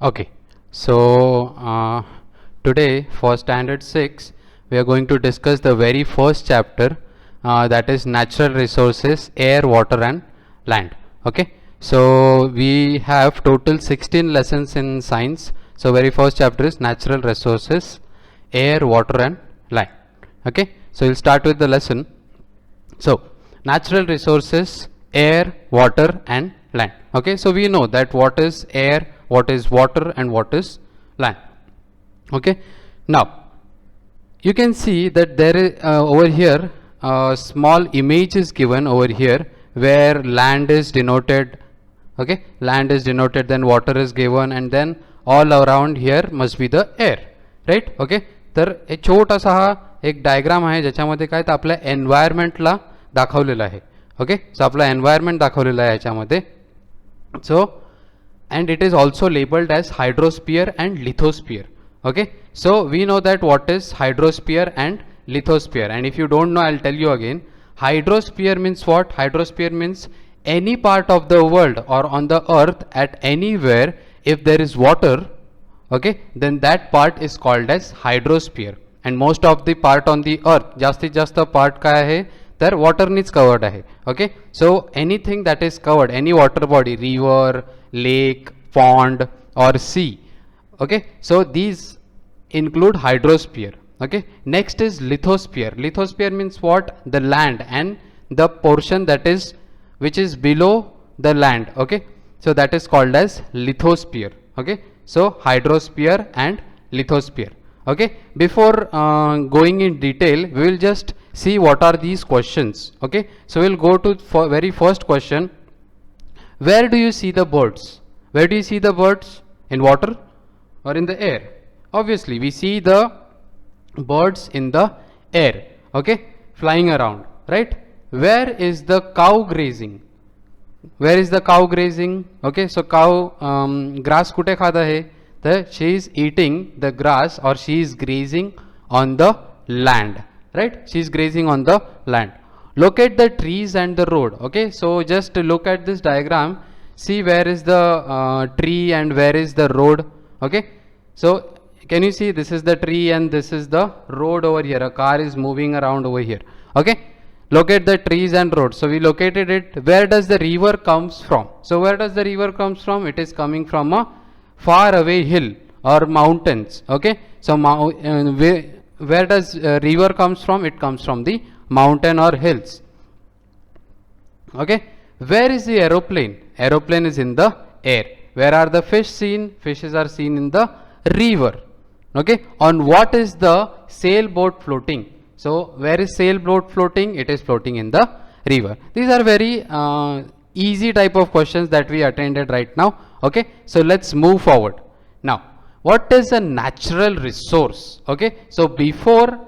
Okay, so today for standard 6 we are going to discuss the very first chapter, that is natural resources, air, water and land. Okay, so we have total 16 lessons in science. So very first chapter is natural resources, air, water and land. Okay, so we'll start with the lesson. So natural resources, air, water and land. Okay, so we know that what is air, what is water and what is land. Okay, now you can see that there is over here a small image is given over here where land is denoted. Okay, land is denoted, then water is given, and then all around here must be the air, right? Okay, तर एक छोटासा हा एक diagram आहे ज्याच्यामध्ये काय तर आपल्या एन्व्हायरमेंटला दाखवलेलं आहे. ओके, सो आपला एन्व्हायरमेंट दाखवलेला आहे याच्यामध्ये. So and it is also labeled as hydrosphere and lithosphere. Okay, so we know that what is hydrosphere and lithosphere, and if you don't know, I'll tell you again. Hydrosphere means what? Hydrosphere means any part of the world or on the earth at anywhere if there is water, okay, then that part is called as hydrosphere. And most of the part on the earth, जास्तीत जास्त part काय आहे तर water needs covered आहे. Okay, so anything that is covered, any water body, river, lake, pond or sea, okay, so these include hydrosphere. Okay, next is lithosphere. Lithosphere means what? The land and the portion that is which is below the land. Okay, so that is called as lithosphere. Okay, so hydrosphere and lithosphere. Okay, before going in detail, we will just see what are these questions. Okay, so we'll go to very first question. Where do you see the birds? Where do you see the birds? In water or in the air? Obviously we see the birds in the air. Okay, flying around, right? Where is the cow grazing? Where is the cow grazing? Okay, so cow grass कुठे खात आहे तर she is eating the grass or she is grazing on the land, right? She is grazing on the land. Locate the trees and the road. Okay, so just look at this diagram, see where is the tree and where is the road. Okay, so can you see this is the tree and this is the road over here, a car is moving around over here. Okay, locate the trees and roads. So we located it. Where does the river comes from? So where does the river comes from? It is coming from a far away hill or mountains. Okay, so where does river comes from? It comes from the mountain or hills. Okay, where is the aeroplane? Aeroplane is in the air. Where are the fish seen? Fishes are seen in the river. Okay, on what is the sailboat floating? So where is sailboat floating? It is floating in the river. These are very easy type of questions that we attended right now. Okay, so let's move forward. Now what is a natural resource? Okay, so before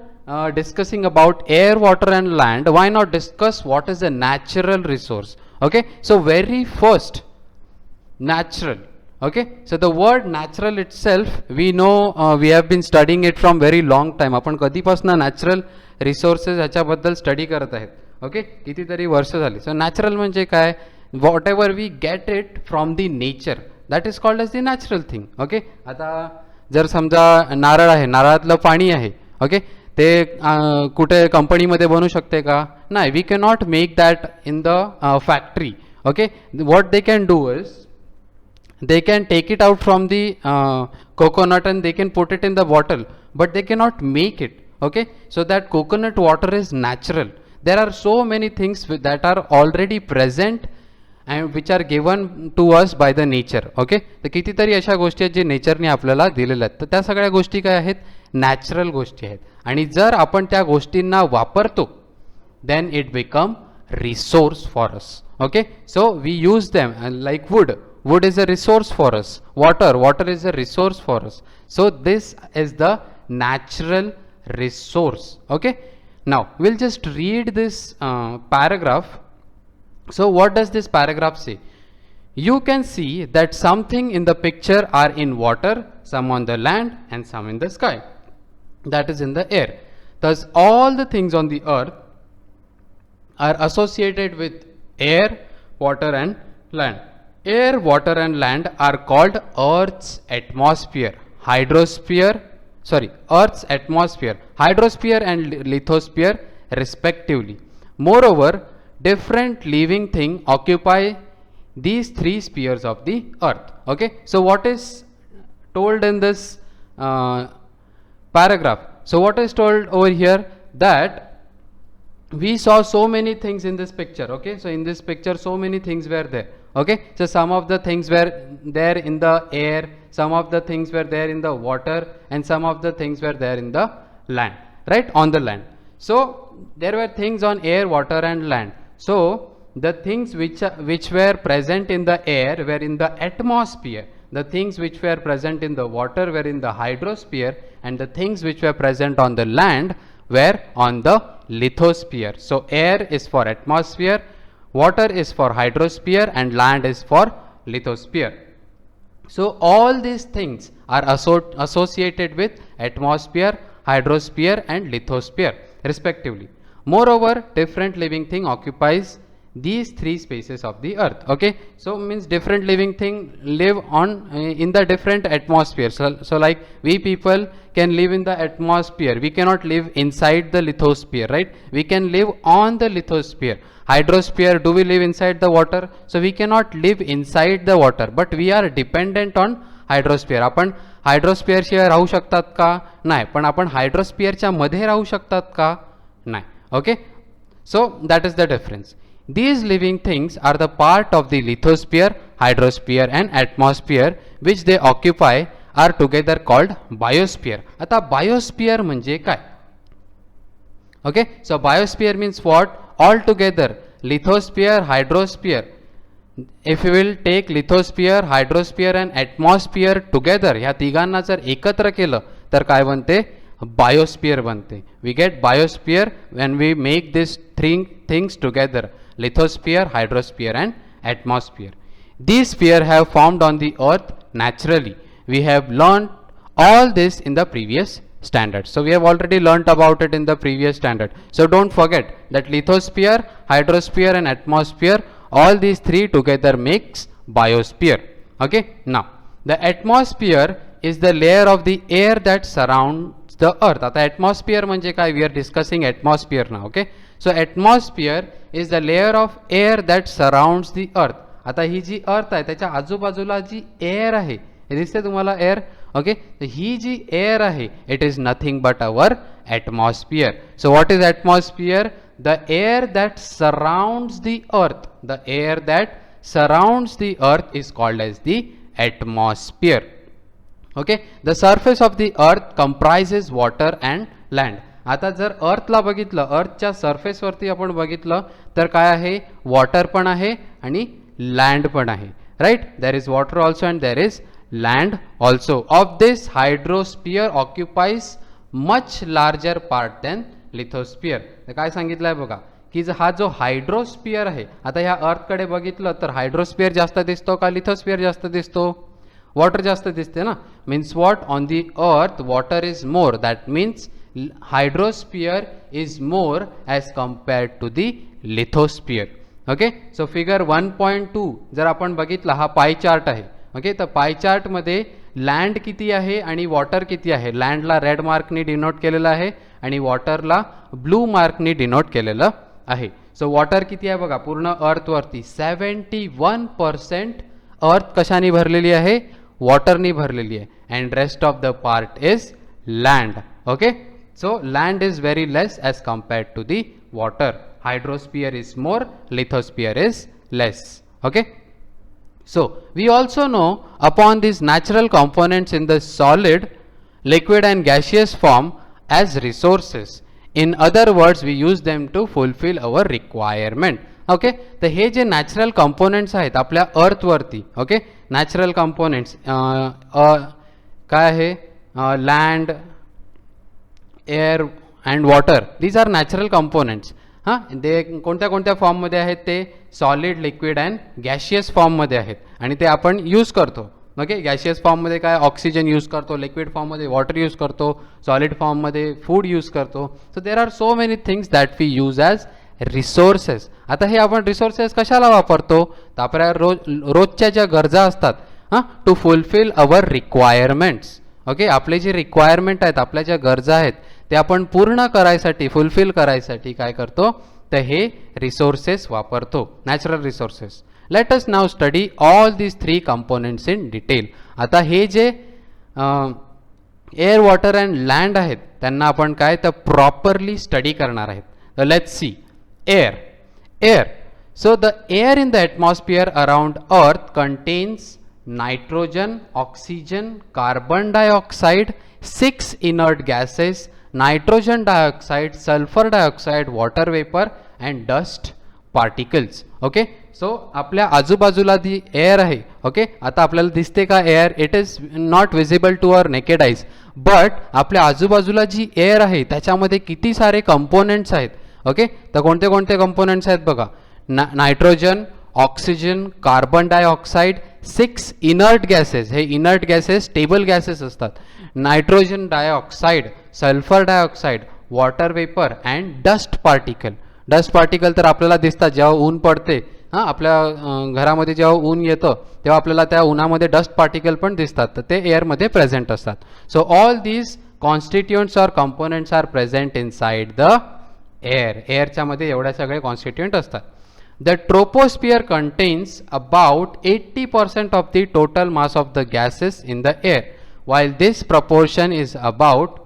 discussing about air, water and land, why not discuss what is a natural resource? Okay, so very first, natural. Okay, so the word natural itself, we know, we have been studying it from very long time. आपण कधीपासून natural resources ह्याच्याबद्दल study करत आहेत. Okay, कितीतरी वर्ष झाली. So natural म्हणजे काय? Whatever we get it from the nature, that is called as the natural thing. Okay, आता जर समजा नारळ आहे, नारळातलं पाणी आहे, ओके, ते कुठे कंपनीमध्ये बनू शकते का? नाही, we can not make that in the factory. Okay, what they can do is they can take it out from the coconut and they can put it in the bottle, but they cannot make it. Okay, so that coconut water is natural. There are so many things that are already present and which are given to us by the nature. Okay, तर कितीतरी अशा गोष्टी आहेत जे नेचरने आपल्याला दिलेल्या आहेत, तर त्या सगळ्या गोष्टी काय आहेत? नॅचरल गोष्टी आहेत. आणि जर आपण त्या गोष्टींना वापरतो, then it become resource for us. Okay, so we use them like wood. Wood is a resource for us. Water is a resource for us. So this is the natural resource. Okay, now we'll just read this paragraph. So what does this paragraph say? You can see that something in the picture are in water, some on the land and some in the sky, that is in the air. Thus all the things on the earth are associated with air, water and land. air, water and land are called Earth's atmosphere, Earth's atmosphere, hydrosphere and lithosphere respectively. Moreover, different living things occupy these three spheres of the earth. Okay, so what is told in this paragraph? So what is told over here, that we saw so many things in this picture. Okay, so in this picture so many things were there. Okay, so some of the things were there in the air, some of the things were there in the water, and some of the things were there in the land, right, on the land. So there were things on air, water and land. So the things which were present in the air were in the atmosphere, the things which were present in the water were in the hydrosphere, and the things which were present on the land were on the lithosphere. So air is for atmosphere, water is for hydrosphere, and land is for lithosphere. So all these things are associated with atmosphere, hydrosphere and lithosphere respectively. Moreover, different living thing occupies these three spaces of the earth. Okay, so means different living thing live on in the different atmospheres. So like we people can live in the atmosphere, we cannot live inside the lithosphere, right? We can live on the lithosphere. Hydrosphere, do we live inside the water? So we cannot live inside the water, but we are dependent on हायड्रोस्फिअर. आपण हायड्रोस्फिअर शिवाय राहू शकतात का? नाही. पण आपण हायड्रोस्फिअरच्या मध्ये राहू शकतात का? नाही. Okay, so that is the difference. These living things are the part of the lithosphere, hydrosphere and atmosphere which they occupy are together called biosphere. आता biosphere म्हणजे काय? Okay, so biosphere means what? All together, lithosphere, hydrosphere. If we will take lithosphere, hydrosphere and atmosphere together, ह्या तिघांना जर एकत्र केलं तर काय बनते? Biosphere बनते. We get biosphere when we make these three things together: lithosphere, hydrosphere and atmosphere. These spheres have formed on the earth naturally. We have learned all this in the previous standard. So we have already learnt about it in the previous standard. So don't forget that lithosphere, hydrosphere and atmosphere, all these three together makes biosphere. Okay, now the atmosphere is the layer of the air that surrounds the earth. आता atmosphere म्हणजे काय? We are discussing atmosphere now. Okay, so atmosphere is the layer of air that surrounds the earth. आता ही जी अर्थ आहे त्याच्या आजूबाजूला जी air आहे, हे दिसते तुम्हाला एअर? ओके, ही जी एअर आहे, it is nothing but our atmosphere. So what is atmosphere? The air that surrounds the earth. The air that surrounds the earth is called as the atmosphere. Okay, the surface of the earth comprises water and land. आता जर अर्थला बघितलं, अर्थच्या surface वरती आपण बघितलं तर काय आहे? Water पण आहे आणि लँड पण आहे, right? There is water also and there is land also. Of this hydrosphere occupies much larger part than lithosphere. तर काय सांगितलंय बघा की हा जो हायड्रोस्फिअर आहे, आता ह्या अर्थकडे बघितलं तर हायड्रोस्फिअर जास्त दिसतो का लिथोस्फिअर जास्त दिसतो? वॉटर जास्त दिसते ना. Means what? On the earth water is more. That means hydrosphere is more as compared to the lithosphere. Okay, so figure 1.2 जर आपण बघितला, हा पाय चार्ट आहे. ओके, तर पाय चार्टमध्ये लँड किती आहे आणि वॉटर किती आहे? लँडला रेड मार्कनी डिनोट केलेलं आहे आणि वॉटरला ब्लू मार्कनी डिनोट केलेलं आहे. सो वॉटर किती आहे बघा पूर्ण अर्थवरती? 71% अर्थ कशाने भरलेली आहे? वॉटरनी भरलेली आहे. And rest of the part is land. Okay, so land is very less as compared to the water. Hydrosphere is more, lithosphere is less. Okay, so we also know upon these natural components in the solid, liquid and gaseous form as resources. In other words, we use them to fulfill our requirement. Okay, तर हे जे natural components आहेत आपल्या अर्थ वरती, okay, natural components काय आहे? Land, air and water, these are natural components. हां, ते कोणत्या कोणत्या फॉर्ममध्ये आहेत? ते सॉलिड, लिक्विड अँड गॅशियस फॉर्ममध्ये आहेत आणि ते आपण यूज करतो. ओके, गॅशियस फॉर्ममध्ये काय? ऑक्सिजन यूज करतो, लिक्विड फॉर्ममध्ये वॉटर यूज करतो, सॉलिड फॉर्ममध्ये फूड यूज करतो. So there are so many things that we use as resources. आता हे आपण रिसोर्सेस कशाला वापरतो, तर आपल्या रोजच्या ज्या गरजा असतात to fulfil our requirements. Okay, आपले जे रिक्वायरमेंट आहेत, आपल्या ज्या गरजा आहेत ते आपण पूर्ण करायसाठी, फुलफिल करायसाठी काय करतो, तर हे रिसोर्सेस वापरतो, natural resources. Let us now study all these 3 components in detail. आता हे जे एअर, वॉटर अँड लँड आहेत त्यांना आपण काय तर प्रॉपरली स्टडी करणार आहेत. तर let's see. Air. Air. So the air in the atmosphere around Earth contains nitrogen, oxygen, carbon dioxide, 6 inert gases, nitrogen dioxide, sulfur dioxide, water vapor and dust particles. Okay, so आपल्या आजूबाजूला जी air आहे, okay, आता आपल्याला दिसते का air? It is not visible to our naked eyes, but आपल्या आजूबाजूला जी air आहे त्याच्यामध्ये किती सारे कंपोनेंट्स आहेत. ओके, तर कोणते कोणते कंपोनेंट्स आहेत बघा. Nitrogen, oxygen, carbon dioxide, 6 inert gases. हे इनर्ट गॅसेस स्टेबल गॅसेस असतात. Nitrogen dioxide, sulphur dioxide, water vapour and dust particle. Dust particle तर आपल्याला दिसतात जेव्हा ऊन पडते, आपल्या घरामध्ये जेव्हा ऊन येतं तेव्हा आपल्याला त्या उन्हामध्ये डस्ट पार्टिकल पण दिसतात, तर ते एअरमध्ये प्रेझेंट असतात. So all these constituents or components are present inside the air. एअरच्या मध्ये एवढ्या सगळे कॉन्स्टिट्युएंट असतात. The troposphere contains about 80% of the total mass of the gases in the air, while this proportion is about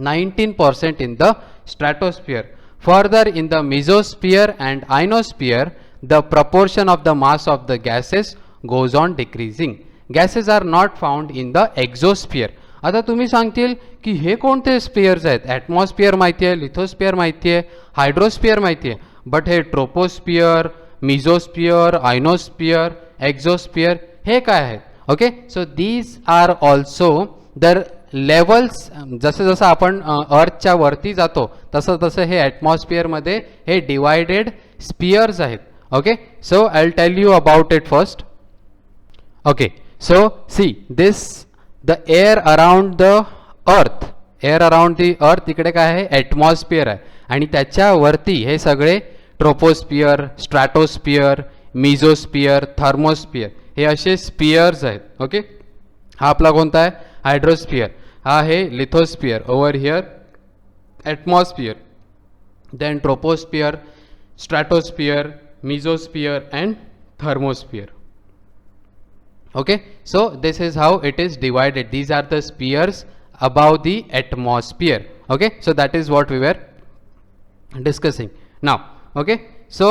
19% in the stratosphere. Further, in the mesosphere and ionosphere, the proportion of the mass of the gases goes on decreasing. Gases are not found in the exosphere. आता तुम्ही सांगतील की हे कोणते Spears आहेत? Atmosphere माहिती आहे, lithosphere माहिती आहे, हायड्रोस्फियर माहिती आहे, बट हे ट्रोपोस्फियर, मिझोस्फियर, आयनोस्फियर, एक्झोस्फियर हे काय आहेत? Okay, so these are also the levels. जसं जसं आपण अर्थच्या वरती जातो तसं तसं हे ॲटमॉस्फियरमध्ये हे डिवायडेड स्पियर्स आहेत. Okay, so I will tell you about it first. Okay, so see this the air around the earth. Air around the earth इकडे काय आहे? ॲटमॉस्फियर आहे, आणि त्याच्यावरती हे सगळे ट्रोपोस्फियर, स्ट्रॅटोस्फियर, मिझोस्फियर, थर्मोस्फियर हे असे स्पियर्स आहेत. ओके, हा आपला कोणता आहे? हायड्रोस्फियर. हा आहे lithosphere. Over here atmosphere, then troposphere, stratosphere, mesosphere and thermosphere. Okay, so this is how it is divided. These are the spheres above the atmosphere. Okay, so that is what we were discussing now. Okay, so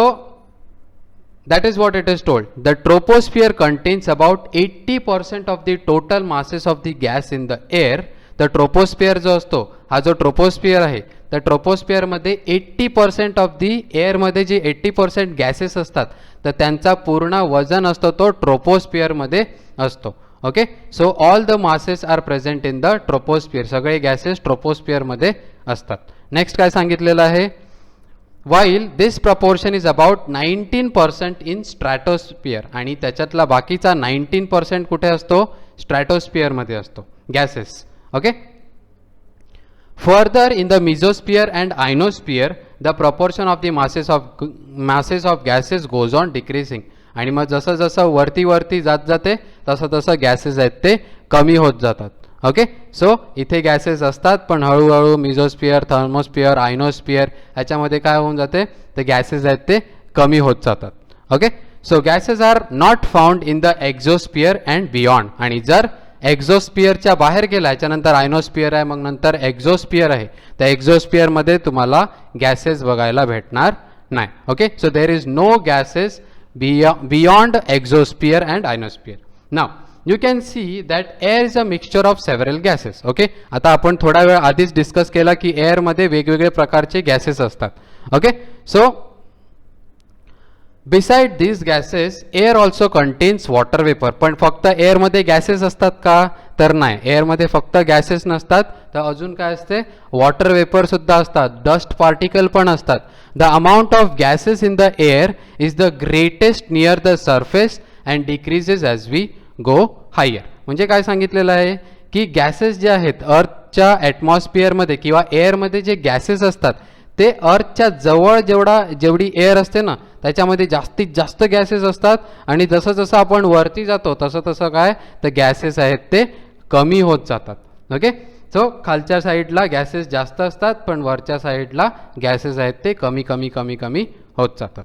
that is what it is told. The troposphere contains about 80% of the total masses of the gas in the air. The troposphere जो असतो, हा जो troposphere आहे, त्या ट्रोपोस्फियरमध्ये 80% of the एअरमध्ये जे 80% gases असतात तर त्यांचा पूर्ण वजन असतो तो ट्रोपोस्फियरमध्ये असतो. Okay, so all the masses are present in the troposphere. सगळे गॅसेस ट्रोपोस्फियरमध्ये असतात. नेक्स्ट काय सांगितलेलं आहे? While this proportion is about 19% in stratosphere, आणि त्याच्यातला बाकीचा 19% कुठे असतो? स्ट्रॅटोस्फियरमध्ये असतो, gases. Okay, further in the mesosphere and ionosphere the proportion of the masses of gases goes on decreasing. आणि मग जसं जसं वरती वरती जात जाते तसं तसं गॅसेस आहेत ते कमी होत जातात. ओके, सो इथे गॅसेस असतात पण हळूहळू मिझोस्फियर, थर्मोस्फियर, आयनोस्फियर ह्याच्यामध्ये काय होऊन जाते? तर गॅसेस आहेत ते कमी होत जातात. Okay, so gases are not found in the exosphere and beyond. आणि जर एक्झोस्फियरच्या बाहेर गेला, याच्यानंतर आयनोस्फियर आहे, मग नंतर एक्झोस्फियर आहे, त्या एक्झोस्फियरमध्ये तुम्हाला गॅसेस बघायला भेटणार नाही. Okay, so there is no gases beyond exosphere and ionosphere. Now you can see that air is a mixture of several gases. Okay, आता आपण थोडा वेळ आधीच डिस्कस केला की एअरमध्ये वेगवेगळे प्रकारचे गॅसेस असतात. Okay, so beside these gases air also contains water vapor. पण फक्त एअरमध्ये गॅसेस असतात का? तर नाही, एअरमध्ये फक्त गॅसेस नसतात, तर अजून काय असते? वॉटर वेपर सुद्धा असतात, डस्ट पार्टिकल पण असतात. The amount of gases in the air is the greatest near the surface and decreases as we go higher. म्हणजे काय सांगितलेलं आहे की गॅसेस जे आहेत अर्थच्या ॲटमॉस्फिअरमध्ये किंवा एअरमध्ये जे गॅसेस असतात ते अर्थच्या जवळ जेवढी एअर असते ना त्याच्यामध्ये जास्तीत जास्त गॅसेस असतात, आणि जसं जसं आपण वरती जातो तसं तसं काय तर गॅसेस आहेत ते कमी होत जातात. ओके, सो खालच्या साईडला गॅसेस जास्त असतात पण वरच्या साईडला गॅसेस आहेत ते कमी कमी कमी कमी होत जातात.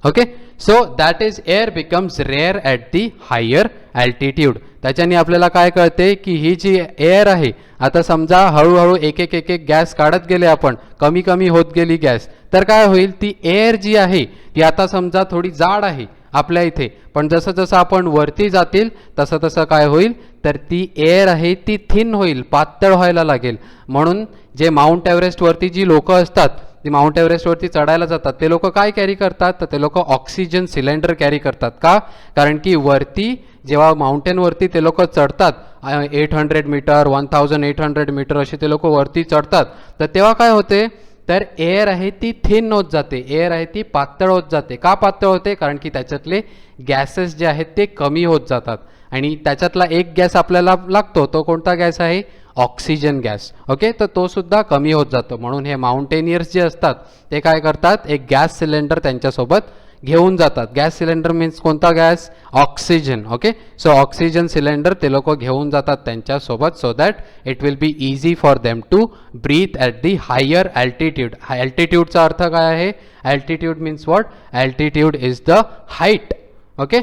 Okay, so that is air becomes rare at the higher altitude. त्याच्याने आपल्याला काय कळते की ही जी एअर आहे, आता समजा हळूहळू एक एक एक एक गॅस काढत गेले आपण, कमी कमी होत गेली गॅस, तर काय होईल ती एअर जी आहे ती आता समजा थोडी जाड आहे आपल्या इथे, पण जसं जसं आपण वरती जातील तसं तसं काय होईल तर ती एअर आहे ती थिन होईल, पातळ व्हायला लागेल. म्हणून जे माउंट एव्हरेस्ट वरती जी लोक असतात ती माउंट एव्हरेस्टवरती चढायला जातात ते लोक काय कॅरी करतात तर ते लोक ऑक्सिजन सिलेंडर कॅरी करतात. का? कारण की वरती जेव्हा माउंटेनवरती ते लोक चढतात 800 मीटर 1800 मीटर असे ते लोक वरती चढतात, तर तेव्हा काय होते तर एअर आहे ती थिन होत जाते, एअर आहे ती पातळ होत जाते. का पातळ होते? कारण की त्याच्यातले गॅसेस जे आहेत ते कमी होत जातात, आणि त्याच्यातला एक गॅस आपल्याला लागतो, तो कोणता गॅस आहे? Oxygen gas. ओके, तर तो सुद्धा कमी होत जातो. म्हणून हे माउंटेनियर्स जे असतात ते काय करतात, एक गॅस सिलेंडर त्यांच्यासोबत घेऊन जातात. गॅस सिलेंडर मीन्स कोणता gas? Oxygen. Okay, so oxygen cylinder ते लोक घेऊन जातात त्यांच्यासोबत, so that it will be easy for them to breathe at the higher altitude. अल्टिट्यूडचा अर्थ काय आहे? Altitude means what? Altitude is the height. Okay,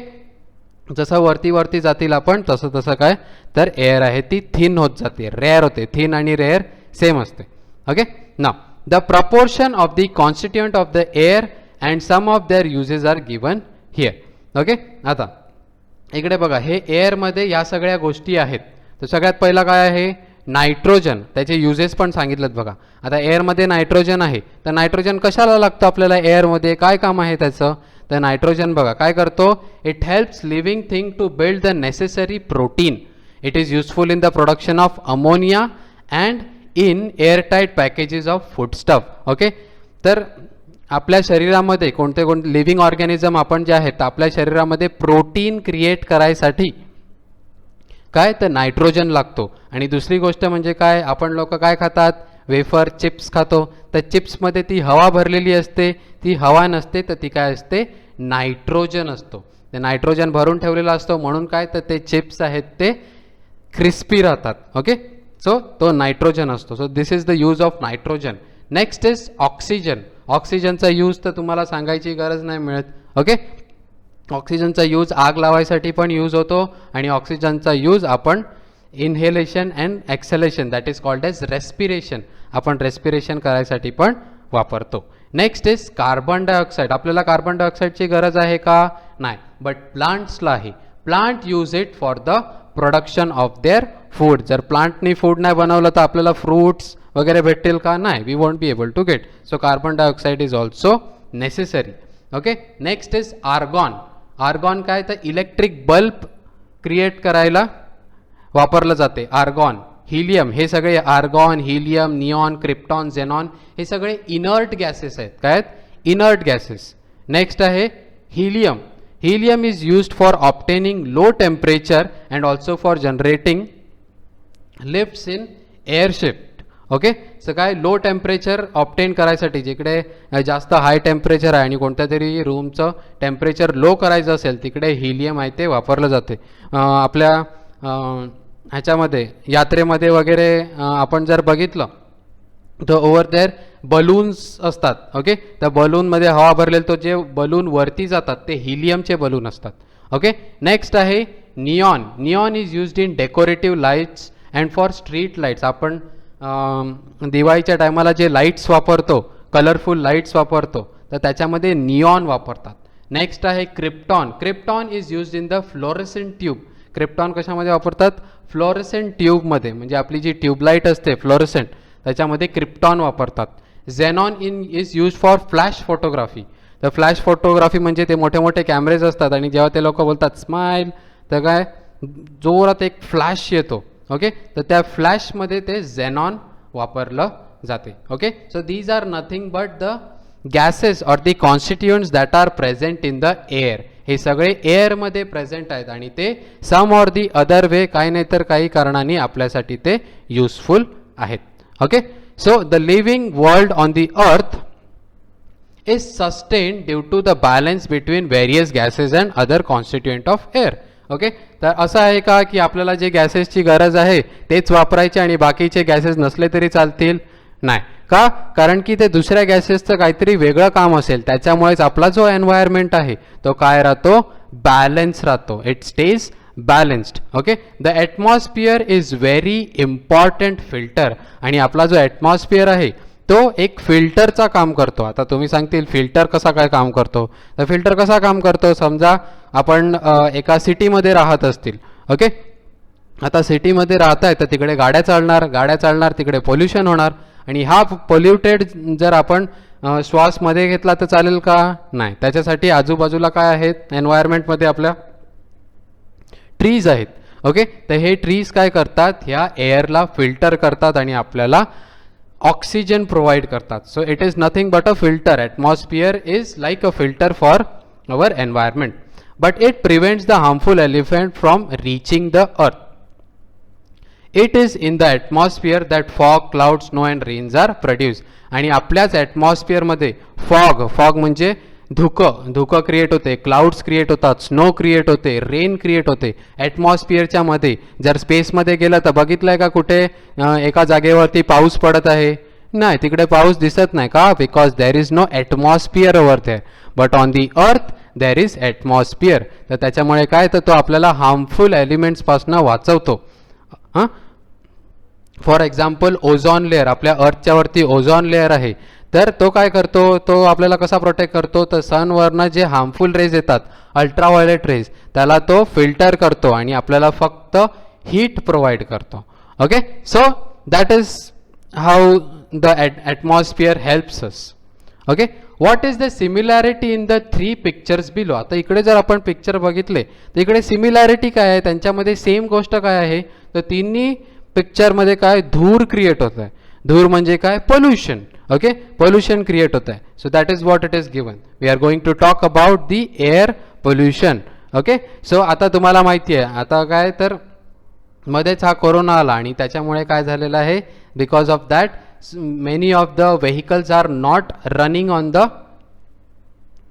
जसं वरती वरती जातील आपण तसं तसं काय तर एअर आहे ती थिन होत जाते, रेअर होते. थिन आणि रेअर सेम असते. Okay, now the proportion of the constituent of the air and some of their uses are given here. Okay, आता इकडे बघा, हे एअरमध्ये या सगळ्या गोष्टी आहेत. तर सगळ्यात पहिला काय आहे? नायट्रोजन. त्याचे युजेस पण सांगितलेत बघा. आता एअरमध्ये नायट्रोजन आहे, तर नायट्रोजन कशाला लागतं आपल्याला एअरमध्ये? काय काम आहे त्याचं? तर नायट्रोजन बघा काय करतो, it helps living thing to build the necessary protein. It is useful in the production of ammonia and in airtight packages of foodstuff. Okay, तर आपल्या शरीरामध्ये कोणते कोणते लिव्हिंग ऑर्गॅनिझम आपण जे आहेत आपल्या शरीरामध्ये प्रोटीन क्रिएट करायसाठी काय तर नायट्रोजन लागतो. आणि दुसरी गोष्ट म्हणजे काय, आपण लोक काय खातात? वेफर चिप्स खातो, तर चिप्समध्ये ती हवा भरलेली असते, ती हवा नसते, तर ती काय असते? नायट्रोजन असतो. ते नायट्रोजन भरून ठेवलेला असतो, म्हणून काय तर ते चिप्स आहेत ते क्रिस्पी राहतात. ओके, सो तो नायट्रोजन असतो. So this is the use of nitrogen. Next is oxygen. ऑक्सिजनचा यूज तर तुम्हाला सांगायची गरज नाही मिळत. ओके, ऑक्सिजनचा यूज आग लावायसाठी पण यूज होतो, आणि ऑक्सिजनचा यूज आपण inhalation and exhalation that is called as respiration, आपण रेस्पिरेशन करायसाठी पण वापरतो. Next is carbon dioxide. आपल्याला कार्बन डायऑक्साईडची गरज आहे का? नाही, बट प्लांट्सला आहे. Plant use it for the production of their food. जर प्लांटनी फूड नाही बनवलं तर आपल्याला फ्रूट्स वगैरे भेटतील का? नाही, we won't be able to get. So carbon dioxide is also necessary. Okay, next is argon. Argon काय तर इलेक्ट्रिक बल्ब क्रिएट करायला वापरलं जाते. आर्गॉन, हिलियम, हे सगळे argon, helium, neon, krypton, xenon हे सगळे इनर्ट गॅसेस आहेत. काय आहेत? Inert gases. नेक्स्ट आहे helium. Helium is used for obtaining low temperature and also for generating lifts in airship. Okay, so काय लो टेम्परेचर ऑब्टेन करायसाठी, जिकडे जास्त हाय टेम्परेचर आहे आणि कोणत्या तरी रूमचं टेम्परेचर लो करायचं असेल तिकडे हिलियम आहे ते वापरलं जाते. आपल्या ह्याच्यामध्ये यात्रेमध्ये वगैरे आपण जर बघितलं तर ओव्हर देअर बलून्स असतात. ओके, त्या बलूनमध्ये हवा भरलेली, तो जे बलून वरती जातात ते हिलियमचे बलून असतात. ओके, नेक्स्ट आहे neon. Neon is used in decorative lights and for street lights. आपण दिवाळीच्या टायमाला जे लाईट्स वापरतो, कलरफुल लाईट्स वापरतो, तर त्याच्यामध्ये निऑन वापरतात. नेक्स्ट आहे krypton. Krypton is used in the fluorescent tube. Krypton कशामध्ये वापरतात? फ्लोरेसेंट ट्यूबमध्ये, म्हणजे आपली जी ट्यूबलाईट असते फ्लोरेसेंट त्याच्यामध्ये क्रिप्टॉन वापरतात. Xenon is use for flash photography. तर फ्लॅश फोटोग्राफी म्हणजे ते मोठे मोठे कॅमेरेज असतात, आणि जेव्हा ते लोक बोलतात स्माईल तर काय जोरात एक फ्लॅश येतो. ओके, तर त्या फ्लॅशमध्ये ते झेनॉन वापरलं जाते. Okay, so these are nothing but the gases or the constituents that are present in the air. हे सगळे एअरमध्ये प्रेझेंट आहेत, आणि ते सम ऑर दी अदर वे काही नाही तर काही कारणाने आपल्यासाठी ते युजफुल आहेत. Okay, So the living world on the earth is sustained due to the balance between various gases and other constituent of air. Okay, तर असं आहे का की आपल्याला जे गॅसेसची गरज आहे तेच वापरायचे आणि बाकीचे गॅसेस नसले तरी चालतील? नाही. का? कारण की ते दुसऱ्या गॅसेसचं काहीतरी वेगळं काम असेल, त्याच्यामुळेच आपला जो एन्व्हायरमेंट आहे तो काय राहतो? बॅलन्स राहतो. It stage balanced. Okay, the atmosphere is very important filter. आणि आपला जो ॲटमॉस्फिअर आहे तो एक फिल्टरचा काम करतो. आता तुम्ही सांगतील फिल्टर कसा काय काम करतो? तर फिल्टर कसा काम करतो? समजा आपण एका सिटीमध्ये राहत असतील. ओके, आता सिटीमध्ये राहताय तर तिकडे गाड्या चालणार, तिकडे पोल्युशन होणार आणि हा पोल्युटेड जर आपण श्वासमध्ये घेतला तर चालेल का? नाही. त्याच्यासाठी आजूबाजूला काय आहेत एन्व्हायरमेंटमध्ये? आपल्या ट्रीज आहेत. ओके, तर हे ट्रीज काय करतात? ह्या एअरला फिल्टर करतात आणि आपल्याला ऑक्सिजन प्रोव्हाइड करतात. So it is nothing but a filter. Atmosphere is like a filter for our environment, but it prevents the harmful element from reaching the earth. It is in the atmosphere that fog, cloud, snow and rains are produce. आणि आपल्याच ॲटमॉस्फिअरमध्ये fog म्हणजे धुकं create होते, clouds create होतात, snow create होते, rain create होते ॲटमॉस्फिअरच्या मध्ये. जर स्पेसमध्ये गेलं तर बघितलंय का कुठे एका जागेवरती पाऊस पडत आहे? नाही, तिकडे पाऊस दिसत नाही. का? Because there is no atmosphere over there. But on the earth there is atmosphere. तर त्याच्यामुळे काय, तर तो आपल्याला हार्मफुल एलिमेंट्सपासून वाचवतो. हां, फॉर एक्झाम्पल ओझॉन लेअर, आपल्या अर्थच्या वरती ओझॉन लेअर आहे, तर तो काय करतो? तो आपल्याला कसा प्रोटेक्ट करतो? तर सनवरनं जे हार्मफुल रेज येतात, अल्ट्राव्हायोलेट रेज, त्याला तो फिल्टर करतो आणि आपल्याला फक्त हीट प्रोव्हाइड करतो. Okay, so that is how the atmosphere helps us. Okay, what is the similarity in the three pictures below? आता इकडे जर आपण पिक्चर बघितले तर इकडे सिमिलॅरिटी काय आहे? त्यांच्यामध्ये सेम गोष्ट काय आहे? तर तिन्ही पिक्चरमध्ये काय धूर क्रिएट होत आहे. धूर म्हणजे काय? पोल्युशन. ओके, पोल्युशन क्रिएट होत आहे. So that is what it is given. We are going to talk about the air pollution. Okay, so आता तुम्हाला माहिती आहे आता काय, तर मध्येच हा कोरोना आला आणि त्याच्यामुळे काय झालेलं आहे? Because of that many of the vehicles are not running on the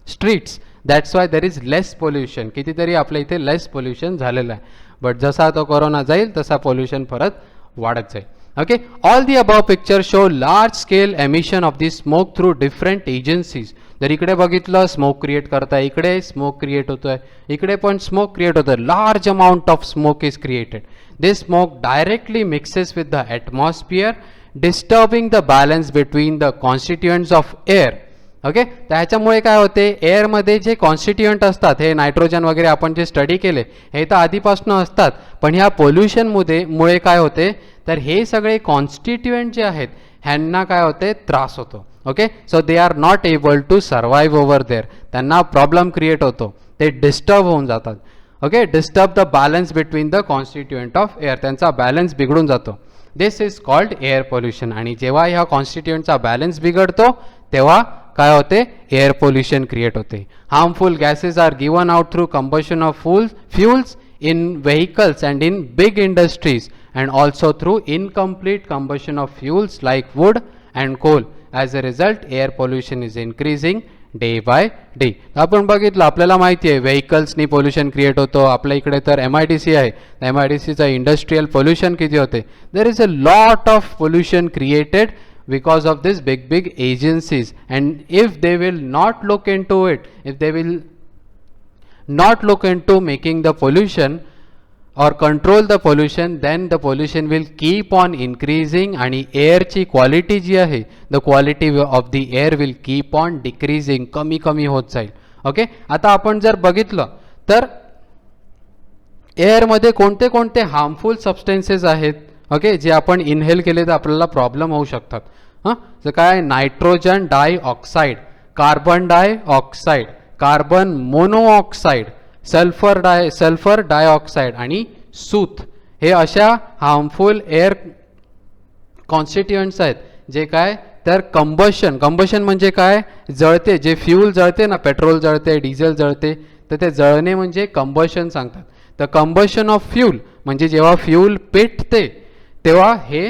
streets. That's why there is less pollution. कितीतरी आपल्या इथे लेस पोल्युशन झालेलं आहे. बट जसा तो कोरोना जाईल तसा पोल्युशन परत वाढत जाईल. Okay, all the above pictures show large scale emission of the smoke through different agencies. जर इकडे बघितलं स्मोक क्रिएट करताय, इकडे स्मोक क्रिएट होतोय, इकडे पण स्मोक क्रिएट होतोय. Large amount of smoke is created. This smoke directly mixes with the atmosphere, disturbing the balance between the constituents of air. Okay, त्याच्यामुळे काय होते? एअरमध्ये जे कॉन्स्टिट्युएंट असतात, हे नायट्रोजन वगैरे आपण जे स्टडी केले हे तर आधीपासून असतात, पण ह्या पोल्युशनमुळे काय होते? तर हे सगळे कॉन्स्टिट्युएंट जे आहेत ह्यांना काय होते? त्रास होतो. Okay, so they are not able to survive over there. त्यांना प्रॉब्लेम क्रिएट होतो, ते डिस्टर्ब होऊन जातात. Okay, disturb the balance between the constituent of air. त्यांचा बॅलन्स बिघडून जातो. This is called air pollution. आणि जेव्हा ह्या कॉन्स्टिट्युएंटचा बॅलन्स बिघडतो तेव्हा काय होते? एअर पोल्युशन क्रिएट होते. Harmful gases are given out through combustion of fuels in vehicles and in big industries, and also through incomplete combustion of fuels like wood and coal. As a result, air pollution is increasing day by day. आपण बघितलं, आपल्याला माहिती आहे व्हेकल्सनी pollution create होतो. आपल्या इकडे तर MIDC आहे, MIDCचं इंडस्ट्रियल पोल्युशन किती होते? There is a lot of pollution created because of this big agencies, and if they will not look into it, if they will not look into making the pollution or control the pollution, then the pollution will keep on increasing आणि air ची quality जी आहे, the quality of the air will keep on decreasing, कमी होत जाईल. Okay, आता आपण जर बघितलं तर एअर मध्ये कोणते कोणते हार्मफुल सबस्टेन्सेस आहेत? ओके, जे आपण इनहेल केले तर आपल्याला प्रॉब्लेम होऊ शकतात. हां, तर काय? Nitrogen dioxide, carbon dioxide, carbon monoxide, sulphur dioxide आणि सूत. हे अशा हार्मफुल एअर कॉन्स्टिट्युएंट्स आहेत जे काय, तर कंबशन म्हणजे काय? जळते. जे फ्यूल जळते ना, पेट्रोल जळते, डिझेल जळते, तर ते जळणे म्हणजे कंबशन सांगतात. तर कंबशन ऑफ फ्यूल म्हणजे जेव्हा फ्यूल पेटते तेव्हा हे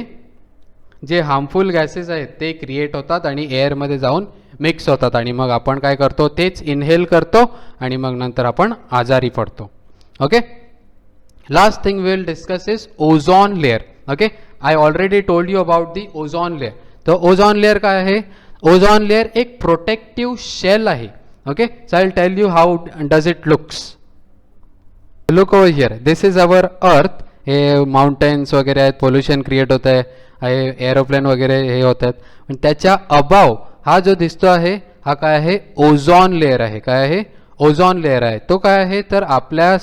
जे हार्मफुल गॅसेस आहेत ते क्रिएट होतात आणि एअरमध्ये जाऊन मिक्स होतात आणि मग आपण काय करतो तेच इनहेल करतो आणि मग नंतर आपण आजारी पडतो. Okay, last thing we will discuss is ozone layer. Okay, I already told you about the ozone layer. तर ओझोन लेअर काय आहे? ओझोन लेअर एक प्रोटेक्टिव्ह शेल आहे. Okay, so I will tell you how does it looks. Look over here, this is our earth. हे mountains वगैरे आहेत, pollution create होत आहे, एरोप्लेन वगैरे हे होत आहेत, पण त्याच्या अबाव हा जो दिसतो आहे हा काय आहे? ओझोन लेअर आहे. काय आहे? ओझोन लेअर आहे. तो काय आहे तर आपल्या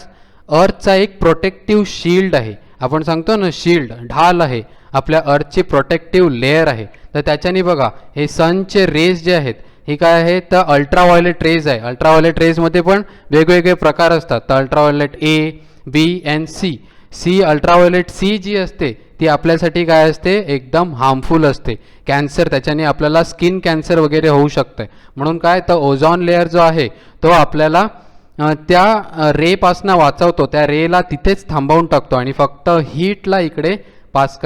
अर्थचा एक प्रोटेक्टिव्ह शील्ड आहे. आपण सांगतो ना शील्ड, ढाल आहे, आपल्या अर्थची प्रोटेक्टिव्ह लेअर आहे. तर त्याच्याने बघा हे सनचे रेज जे आहेत ही काय आहे तर अल्ट्राव्हायोलेट रेज आहे. अल्ट्राव्हायोलेट रेजमध्ये पण वेगवेगळे प्रकार असतात. तर ultraviolet A, B and C. Ultraviolet C जी असते ती आपल्यासाठी काय असते? एकदम हार्मफुल असते. कॅन्सर, त्याच्याने आपल्याला स्किन कॅन्सर वगैरे होऊ शकतं. म्हणून काय तर ओझोन लेअर जो आहे तो आपल्याला त्या रेपासनं वाचवतो, त्या रेला तिथेच थांबवून टाकतो आणि फक्त हीटला इकडे पास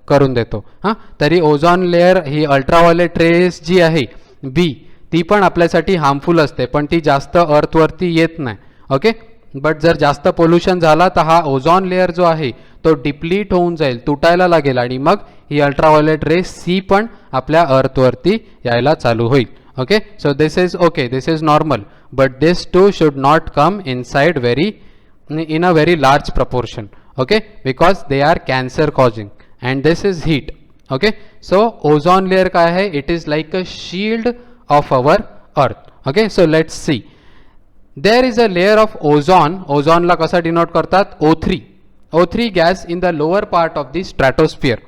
करून देतो. हां, तरी ओझोन लेअर ही अल्ट्राव्हायोलेट रेस जी आहे बी ती पण आपल्यासाठी हार्मफुल असते, पण ती जास्त अर्थवरती येत नाही. ओके, बट जर जास्त पोल्युशन झाला तर हा ओझोन लेअर जो आहे तो डिप्लीट होऊन जाईल, तुटायला लागेल आणि मग ही अल्ट्राव्हायोलेट रेस सी पण आपल्या अर्थवरती यायला चालू होईल. Okay, so this is normal, but this too should not come inside in a very large proportion. Okay, because they are cancer causing and this is heat. Okay, so ozone layer काय आहे? It is like a shield of our earth. Okay, so let's see. There is a layer of ozone. Ozone ला कसा denote करतात? O3. O3 gas in the lower part of the stratosphere.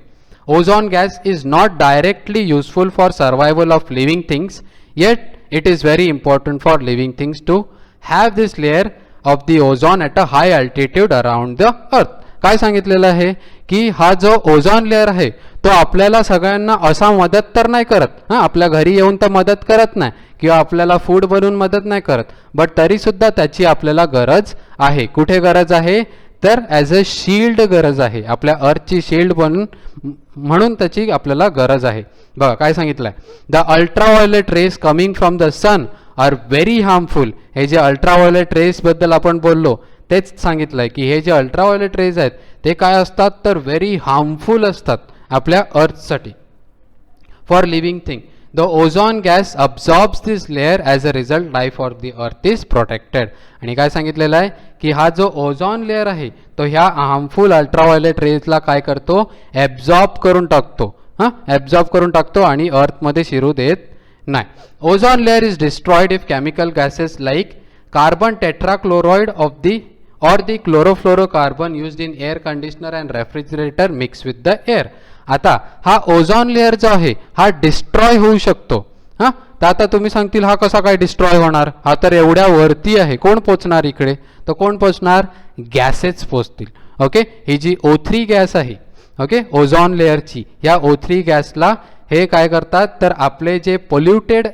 Ozone gas is not directly useful for survival of living things, yet it is very important for living things to have this layer of the ozone at a high altitude around the earth. काय सांगितलेलं आहे की हा जो ozone layer आहे तो आपल्याला सगळ्यांना असा मदत तर नाही करत, हां आपल्या घरी येऊन तर मदत करत नाही किंवा आपल्याला फूड बनवून मदत नाही करत, बट तरी सुद्धा त्याची आपल्याला गरज आहे. कुठे गरज आहे तर ॲज अ शील्ड गरज आहे, आपल्या अर्थची शील्ड म्हणून त्याची आपल्याला गरज आहे. बघा काय सांगितलंय, the ultraviolet rays coming from the sun are very harmful. हे जे अल्ट्राव्हायोलेट रेस बद्दल आपण बोललो तेच सांगितलंय की हे जे अल्ट्राव्हायोलेट रेज आहेत ते काय असतात तर व्हेरी हार्मफुल असतात आपल्या अर्थसाठी. For living thing the ozone gas absorbs this layer as a result life of the earth is protected. आणि काय सांगितलेलं आहे की हा जो ओझोन लेअर आहे तो ह्या हार्मफुल अल्ट्राव्हायोलेट रेजला काय करतो? ॲब्झॉर्ब करून टाकतो. हां, ॲब्झॉर्ब करून टाकतो आणि अर्थमध्ये शिरू देत नाही. Ozone layer is destroyed if chemical gases like carbon tetrachloride of the or the chlorofluorocarbon used in air conditioner and refrigerator mix with the air. आता हा ओझोन लेअर जो आहे हा डिस्ट्रॉय होऊ शकतो. हां, तर आता तुम्ही सांगतील हा कसा काय डिस्ट्रॉय होणार? हा तर एवढ्या वरती आहे, कोण पोचणार इकडे? तर कोण पोचणार? गॅसेस पोचतील. ओके, ही जी O3 गॅस आहे, ओके ओझोन लेअरची, या O3 गॅसला हे काय करतात तर आपले जे पोल्युटेड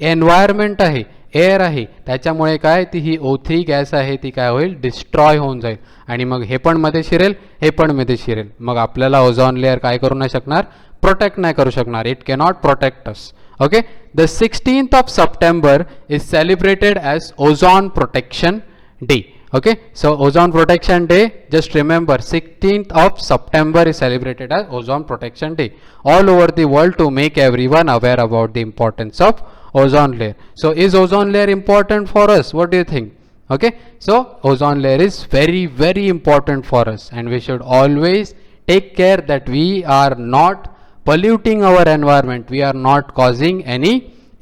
एन्व्हायरमेंट आहे, एअर आहे, त्याच्यामुळे काय ती ही O3 गॅस आहे ती काय होईल? डिस्ट्रॉय होऊन जाईल आणि मग हे पण मध्ये शिरेल, हे पण मध्ये शिरेल. मग आपल्याला ओझोन लेअर काय करू नाही शकणार? प्रोटेक्ट नाही करू शकणार. It cannot protect us. Okay, the 16th of September is celebrated as ozone protection day. Okay, so ozone protection day, just remember 16th of September is celebrated as ozone protection day all over the world to make everyone aware about the importance of ozone layer. So is ozone layer important for us? What do you think? Okay, so ozone layer is very very important for us and we should always take care that we are not polluting our environment, we are not causing any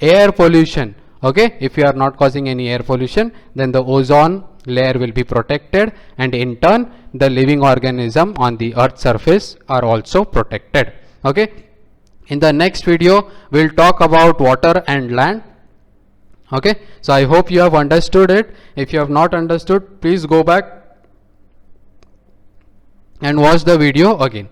air pollution. Okay, if you are not causing any air pollution, then the ozone layer will be protected and in turn the living organism on the earth surface are also protected. Okay, in the next video we'll talk about water and land. Okay, so I hope you have understood it. If you have not understood, please go back and watch the video again.